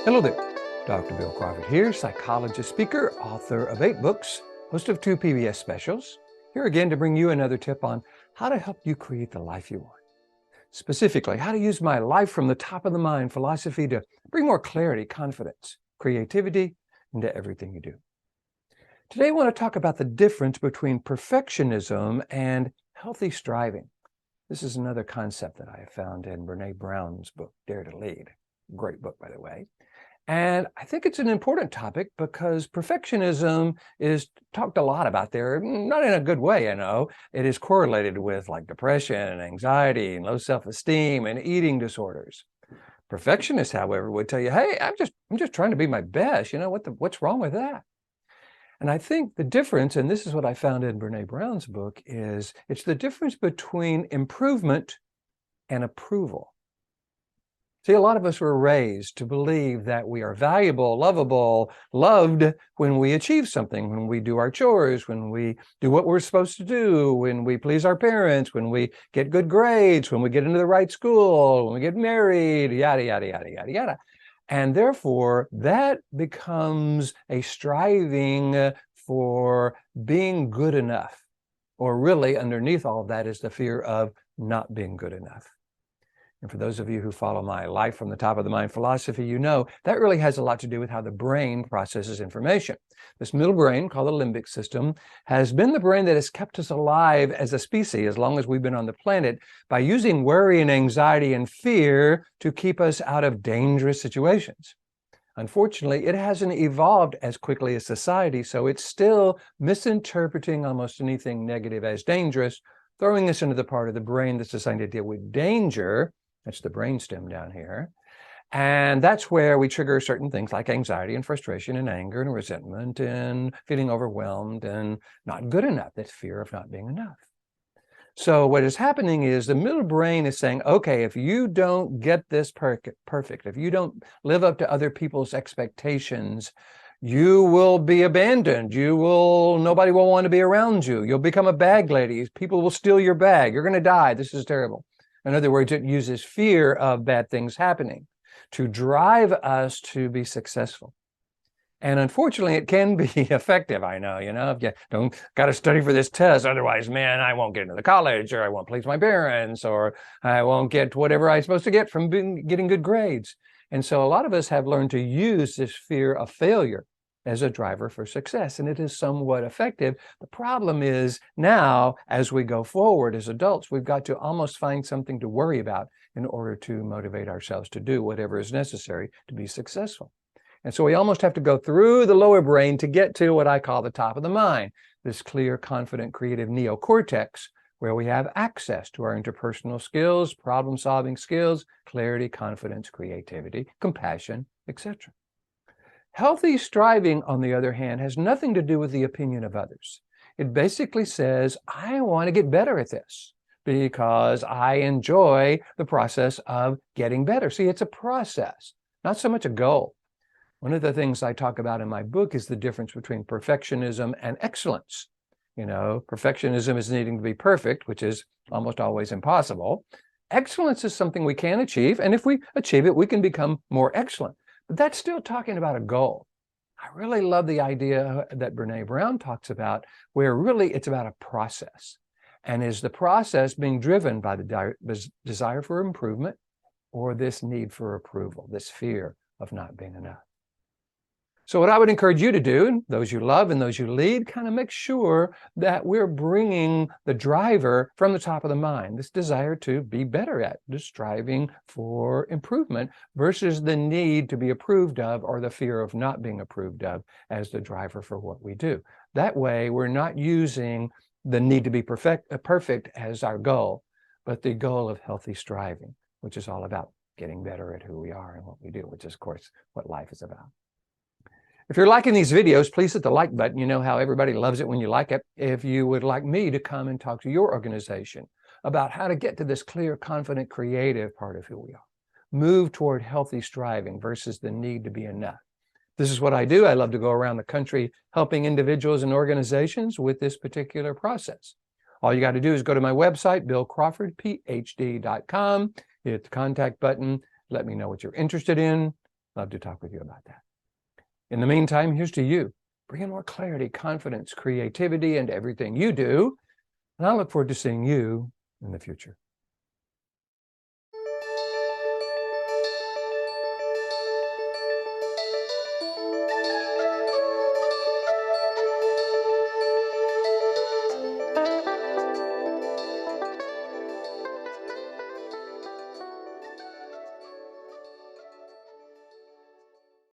Hello there. Dr. Bill Crawford here, psychologist, speaker, author of 8 books, host of 2 PBS specials, here again to bring you another tip on how to help you create the life you want. Specifically, how to use my life from the top of the mind philosophy to bring more clarity, confidence, creativity into everything you do. Today, I want to talk about the difference between perfectionism and healthy striving. This is another concept that I have found in Brené Brown's book, Dare to Lead. Great book, by the way. And I think it's an important topic because perfectionism is talked a lot about there, not in a good way, It is correlated with like depression and anxiety and low self-esteem and eating disorders. Perfectionists, however, would tell you, hey, I'm just trying to be my best. What's wrong with that? And I think the difference, and this is what I found in Brené Brown's book, is it's the difference between improvement and approval. See, a lot of us were raised to believe that we are valuable, lovable, loved when we achieve something, when we do our chores, when we do what we're supposed to do, when we please our parents, when we get good grades, when we get into the right school, when we get married, yada, yada, yada, yada, yada. And therefore, that becomes a striving for being good enough. Or really, underneath all of that is the fear of not being good enough. And for those of you who follow my life from the top of the mind philosophy, you know that really has a lot to do with how the brain processes information. This middle brain, called the limbic system, has been the brain that has kept us alive as a species as long as we've been on the planet by using worry and anxiety and fear to keep us out of dangerous situations. Unfortunately, it hasn't evolved as quickly as society, so it's still misinterpreting almost anything negative as dangerous, throwing us into the part of the brain that's designed to deal with danger. That's the brainstem down here. And that's where we trigger certain things like anxiety and frustration and anger and resentment and feeling overwhelmed and not good enough. That's fear of not being enough. So what is happening is the middle brain is saying, okay, if you don't get this perfect, if you don't live up to other people's expectations, you will be abandoned. Nobody will want to be around you. You'll become a bag lady. People will steal your bag. You're going to die. This is terrible. In other words, it uses fear of bad things happening to drive us to be successful. And unfortunately, it can be effective. I know, if you don't got to study for this test, otherwise, man, I won't get into the college, or I won't please my parents, or I won't get whatever I'm supposed to get from getting good grades. And so a lot of us have learned to use this fear of failure as a driver for success, and it is somewhat effective. The problem is now, as we go forward as adults, we've got to almost find something to worry about in order to motivate ourselves to do whatever is necessary to be successful. And so we almost have to go through the lower brain to get to what I call the top of the mind, this clear, confident, creative neocortex, where we have access to our interpersonal skills, problem-solving skills, clarity, confidence, creativity, compassion, etc. Healthy striving, on the other hand, has nothing to do with the opinion of others. It basically says, I want to get better at this because I enjoy the process of getting better. See, it's a process, not so much a goal. One of the things I talk about in my book is the difference between perfectionism and excellence. Perfectionism is needing to be perfect, which is almost always impossible. Excellence is something we can achieve, and if we achieve it, we can become more excellent. But that's still talking about a goal. I really love the idea that Brené Brown talks about, where really it's about a process. And is the process being driven by the desire for improvement or this need for approval, this fear of not being enough? So what I would encourage you to do, and those you love and those you lead, kind of make sure that we're bringing the driver from the top of the mind, this desire to be better at, just striving for improvement versus the need to be approved of or the fear of not being approved of as the driver for what we do. That way, we're not using the need to be perfect as our goal, but the goal of healthy striving, which is all about getting better at who we are and what we do, which is, of course, what life is about. If you're liking these videos, please hit the like button. You know how everybody loves it when you like it. If you would like me to come and talk to your organization about how to get to this clear, confident, creative part of who we are, move toward healthy striving versus the need to be enough. This is what I do. I love to go around the country helping individuals and organizations with this particular process. All you got to do is go to my website, billcrawfordphd.com, hit the contact button, let me know what you're interested in, Love to talk with you about that. In the meantime, here's to you. Bring in more clarity, confidence, creativity, and everything you do. And I look forward to seeing you in the future.